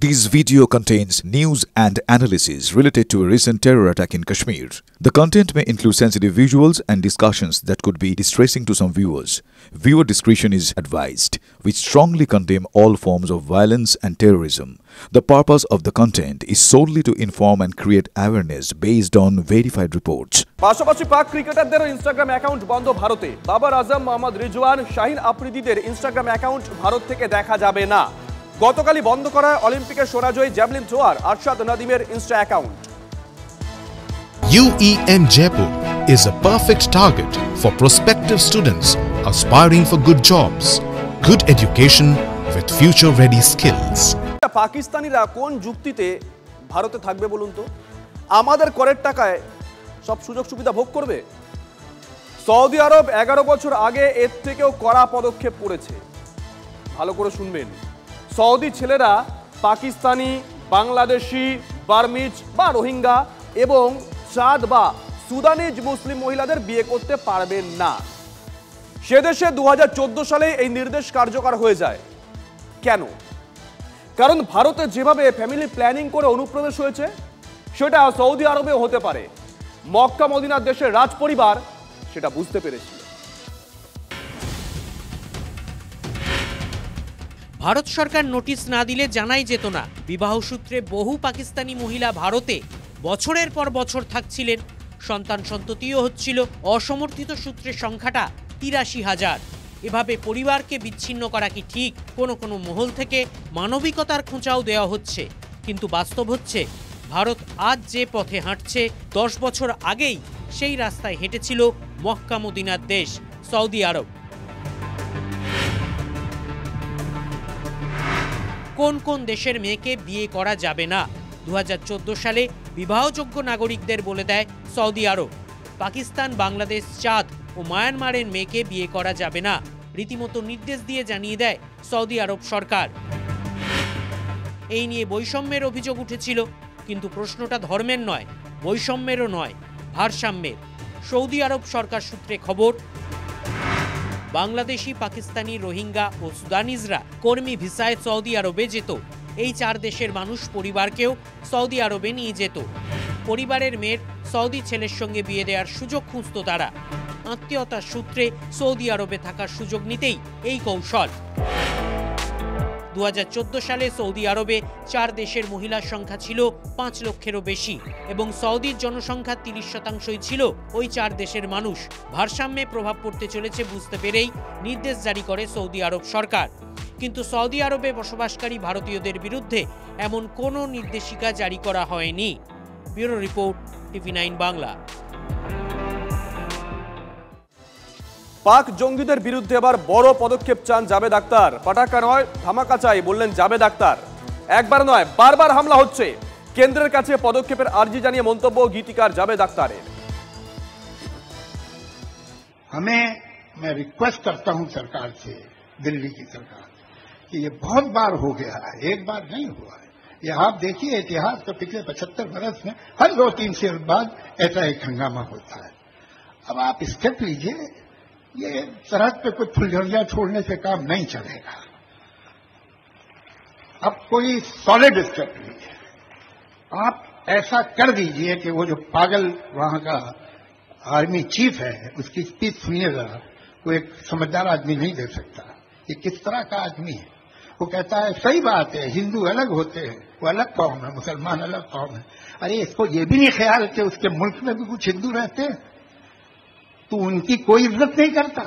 This video contains news and analysis related to a recent terror attack in Kashmir. The content may include sensitive visuals and discussions that could be distressing to some viewers. Viewer discretion is advised. We strongly condemn all forms of violence and terrorism. The purpose of the content is solely to inform and create awareness based on verified reports. পাশাপাশি পাক ক্রিকেটারদের Instagram account বন্ধ ভারতে। বাবার আজম, মোহাম্মদ রিজওয়ান, শাহিন আফ্রিদিদের Instagram account Bharat থেকে দেখা যাবে না। গতকালই বন্ধ করা অলিম্পিকের সোনাজয়ী জ্যাভলিন থ্রোয়ার আরশাদ নাদিমের insta account. UEN Jaipur is a perfect target for prospective students aspiring for good jobs, good education with future-ready skills. পাকিস্তানিরা কোন যুক্তিতে ভারতে থাকবে বলুন তো? আমাদের করের টাকায় সব সুযোগ সুবিধা ভোগ করবে? সৌদি আরব 11 বছর আগে এর থেকেও কড়া পদক্ষেপ করেছে। ভালো করে শুনবেন। সৌদি ছেলেরা পাকিস্তানি, বাংলাদেশি, বার্মিজ বা রোহিঙ্গা এবং চাঁদ বা সুদানিজ মুসলিম মহিলাদের বিয়ে করতে পারবেন না। সে দেশে 2014 সালে এই নির্দেশ কার্যকর হয়ে যায়। কেন? কারণ ভারতে যেভাবে ফ্যামিলি প্ল্যানিং করে অনুপ্রবেশ হয়েছে সেটা সৌদি আরবেও হতে পারে। মক্কা মদিনার দেশের রাজ পরিবার সেটা বুঝতে পেরেছিল। ভারত সরকার নোটিশ না দিলে জানাই যেত না বিবাহ সূত্রে বহু পাকিস্তানি মহিলা ভারতে বছরের পর বছর থাকছিলেন, সন্তান সন্ততিও হচ্ছিল। অসমর্থিত সূত্রের সংখ্যাটা ৮৩,০০০। এভাবে পরিবারকে বিচ্ছিন্ন করা কি ঠিক? কোনো কোনো মহল থেকে মানবিকতার খোঁচাও দেওয়া হচ্ছে, কিন্তু বাস্তব হচ্ছে ভারত আজ যে পথে হাঁটছে 10 বছর আগেই সেই রাস্তায় হেঁটেছিল মক্কা মদিনার দেশ সৌদি আরব। কোন কোন দেশের মেয়েকে বিয়ে করা যাবে না? 2014 সালে বিবাহযোগ্য নাগরিকদের বলে দেয় সৌদি আরব। পাকিস্তান, বাংলাদেশ, চাঁদ ও মায়ানমারের মেয়েকে বিয়ে করা যাবে না রীতিমতো নির্দেশ দিয়ে জানিয়ে দেয় সৌদি আরব সরকার। এই নিয়ে বৈষম্যের অভিযোগ উঠেছিল, কিন্তু প্রশ্নটা ধর্মের নয়, বৈষম্যেরও নয়, ভারসাম্যের। সৌদি আরব সরকার সূত্রে খবর, বাংলাদেশি, পাকিস্তানি, রোহিঙ্গা ও সুদানিজরা কর্মী ভিসায় সৌদি আরবে যেত। এই 4 দেশের মানুষ পরিবারকেও সৌদি আরবে নিয়ে যেত। পরিবারের মেয়ের সৌদি ছেলের সঙ্গে বিয়ে দেওয়ার সুযোগ খুঁজত তারা। আত্মীয়তার সূত্রে সৌদি আরবে থাকার সুযোগ নিতেই এই কৌশল। 2014 সালে সৌদি আরবে 4 দেশের মহিলার সংখ্যা ছিল 5 লক্ষেরও বেশি এবং সৌদির জনসংখ্যার 30% ছিল ওই 4 দেশের মানুষ। ভারসাম্যে প্রভাব পড়তে চলেছে বুঝতে পেরেই নির্দেশ জারি করে সৌদি আরব সরকার। কিন্তু সৌদি আরবে বসবাসকারী ভারতীয়দের বিরুদ্ধে এমন কোনো নির্দেশিকা জারি করা হয়নি। Bureau report, TV9 Bangla. পাক জঙ্গিদের বিরুদ্ধে এবার বড় পদক্ষেপ চান জাভেদ আখতার। পাটাকা নয়, ধামাকা চাই বললেন জাভেদ আখতার। একবার নয়, বারবার হামলা হচ্ছে। কেন্দ্রের কাছে পদক্ষেপের আর্জি জানিয়ে মন্তব্য গীতিকার জাভেদ আখতারের। मैं रिक्वेस्ट करता हूं सरकार से, दिल्ली की सरकार, कि ये बहुत बार हो गया है, एक बार नहीं हुआ है। ये आप देखिए इतिहास तो पिछले 75 बरस में हर 2-3 साल बाद ऐसा एक हंगामा होता है। अब आप स्टेप लीजिए, ये सरहद पे कुछ फुलझड़ियां छोड़ने से काम नहीं चलेगा। अब कोई सॉलिड स्टेप लीजिए। आप ऐसा कर दीजिए कि वो जो पागल वहां का आर्मी चीफ है उसकी स्पीच सुनिए जरा। वो एक समझदार आदमी नहीं दे सकता। ये किस तरह का आदमी है? वो कहता है सही बात है, हिंदू अलग होते हैं, वो अलग कौम है, मुसलमान अलग कौम है। अरे इसको ये भी नहीं ख्याल कि उसके मुल्क में भी कुछ हिंदू रहते हैं, तो उनकी कोई इज्जत नहीं करता।